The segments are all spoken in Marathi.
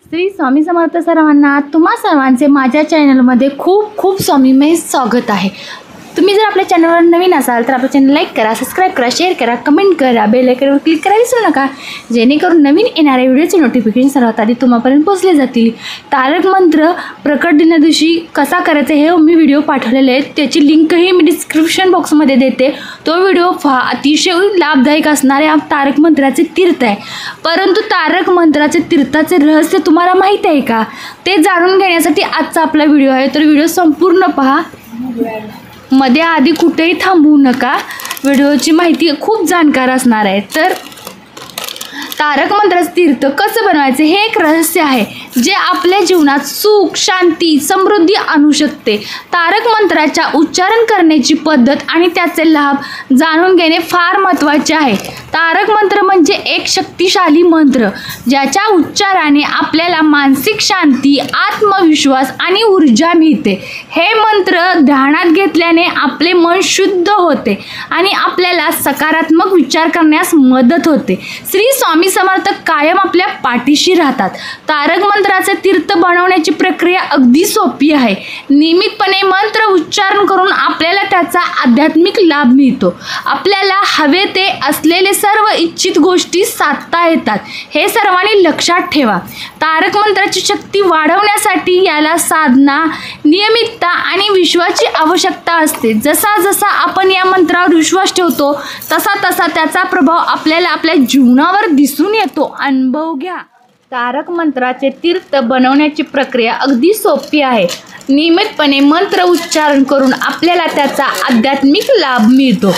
श्री स्वामी समर्थ सर्वांना तुम्हा सर्वांचे माझ्या चॅनलमध्ये खूप खूप स्वामीमय स्वागत आहे। तुम्ही जर आपल्या चॅनलवर नवीन असाल तर आपल्या चॅनल लाईक करा, सबस्क्राइब करा, शेअर करा, कमेंट करा, बेल आयकॉनवर क्लिक करायला विसरू नका, जेणेकरून नवीन येणाऱ्या व्हिडिओचे नोटिफिकेशन सर्वात आधी तुम्हापर्यंत पोहोचले जातील। तारक मंत्र प्रकट दिना दिवशी कसा करायचा हे मी व्हिडिओ पाठवलेले आहेत, त्याची लिंकही मी डिस्क्रिप्शन बॉक्समध्ये देते। तो व्हिडिओ अतिशय लाभदायक असणारे तारक मंत्राचे तीर्थ आहे। परंतु तारक मंत्राचे तीर्थाचे रहस्य तुम्हाला माहीत आहे का? ते जाणून घेण्यासाठी आजचा आपला व्हिडिओ आहे, तर व्हिडिओ संपूर्ण पहा। मध्ये आधी कुठेही थांबवू नका, व्हिडिओची माहिती खूप जाणकार असणार आहे। तर तारक मंत्राचे तीर्थ कसं बनवायचे हे एक रहस्य आहे, जे आपल्या जीवनात सुख, शांती, समृद्धी आणू शकते। तारक मंत्राच्या उच्चारण करण्याची पद्धत आणि त्याचे लाभ जाणून घेणे फार महत्त्वाचे आहे। तारक मंत्र म्हणजे एक शक्तिशाली मंत्र, ज्याच्या उच्चाराने आपल्याला मानसिक शांती, आत्मविश्वास आणि ऊर्जा मिळते। हे मंत्र ध्यानात घेतल्याने आपले मन शुद्ध होते आणि आपल्याला सकारात्मक विचार करण्यास मदत होते। श्री स्वामी समर्थ कायम आपल्या पाठीशी राहतात। तारक मंत्राचे तीर्थ बनवण्याची प्रक्रिया अगदी सोपी आहे। नियमितपणे मंत्र उच्चारण करून आपल्याला त्याचा आध्यात्मिक लाभ मिळतो। आपल्याला हवे ते असलेले सर्व इच्छित गोष्टी साधता येतात, हे सर्वांनी लक्षात ठेवा। तारक मंत्राची शक्ती वाढवण्यासाठी याला साधना, नियमितता आणि विश्वाची आवश्यकता असते। जसा जसा आपण या मंत्रावर विश्वास ठेवतो तसा तसा त्याचा प्रभाव आपल्याला आपल्या जीवनावर दिसून येतो। अनुभव घ्या। तारक मंत्राचे तीर्थ बनवण्याची प्रक्रिया अगदी सोपी आहे। नियमितपणे मंत्र उच्चारण करून आपल्याला त्याचा आध्यात्मिक लाभ मिळतो।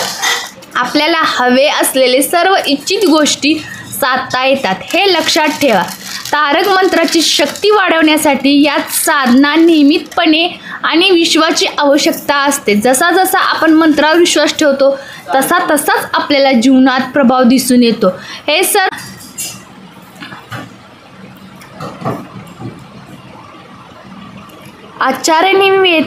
आपल्याला हवे असलेले सर्व इच्छित गोष्टी साधता येतात, हे लक्षात ठेवा। तारक मंत्राची शक्ती वाढवण्यासाठी यात साधना, नियमितपणे आणि विश्वाची आवश्यकता असते। जसा जसा आपण मंत्रावर विश्वास ठेवतो तसा तसाच आपल्याला जीवनात प्रभाव दिसून येतो। हे आचार्य नेमी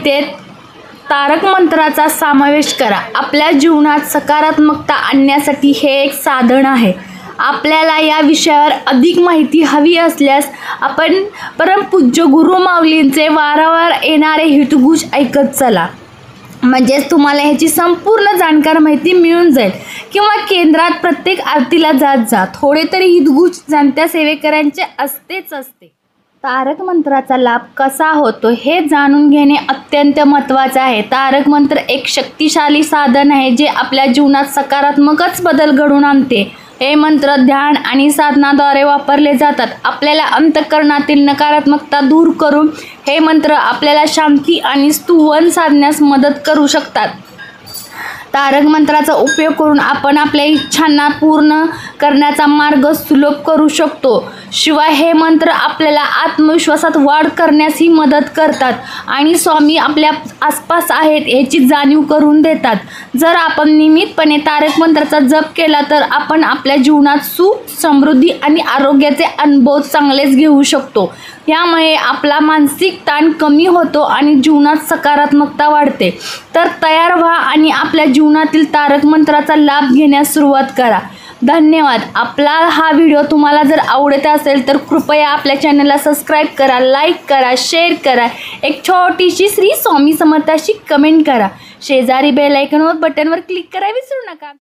तारक मंत्राचा समावेश करा। आपल्या जीवनात सकारात्मकता आणण्यासाठी हे एक साधन आहे। आपल्याला या विषयावर अधिक माहिती हवी असल्यास आपण परमपूज्य गुरु माऊलींचे वारंवार येणारे हितगुज ऐकत चला, म्हणजेच तुम्हाला ह्याची संपूर्ण जाणकार माहिती मिळून जाईल। किंवा केंद्रात प्रत्येक आरतीला जात जा, थोडे तरी हितगुज जाणत्या सेवेकरांचे असतेच असते। तारक मंत्राचा लाभ कसा होतो हे जाणून घेणे अत्यंत महत्त्वाचे आहे। तारक मंत्र एक शक्तिशाली साधन आहे, जे आपल्या जीवनात सकारात्मकच बदल घडवून आणते। हे मंत्र ध्यान आणि साधनाद्वारे वापरले जातात। आपल्याला अंतःकरणातील नकारात्मकता दूर करून हे मंत्र आपल्याला शांती आणि स्तुवन साधण्यास मदत करू शकतात। तारक मंत्राचा उपयोग करून आपण आपल्या इच्छांना पूर्ण करण्याचा मार्ग सुलभ करू शकतो। शिवाय हे मंत्र आपल्याला आत्मविश्वासात वाढ करण्यासही मदत करतात आणि स्वामी आपल्या आसपास आहेत याची जाणीव करून देतात। जर आपण नियमितपणे तारक मंत्राचा जप केला तर आपण आपल्या जीवनात सुख, समृद्धी आणि आरोग्याचे अनुभव चांगलेच घेऊ शकतो। यामुळे आपला मानसिक ताण कमी होतो आणि जीवनात सकारात्मकता वाढते। तर तयार व्हा आणि आपल्या जीवनातील तारक मंत्राचा लाभ घेण्यास सुरुवात करा। धन्यवाद। आपला हा व्हिडिओ तुम्हाला जर आवडत असेल तर कृपया आपल्या चॅनलला सबस्क्राईब करा, लाईक करा, शेअर करा, एक छोटीशी श्री स्वामी समर्थाशी कमेंट करा, शेजारी बेल आयकॉनवर बटनवर क्लिक करायला विसरू नका।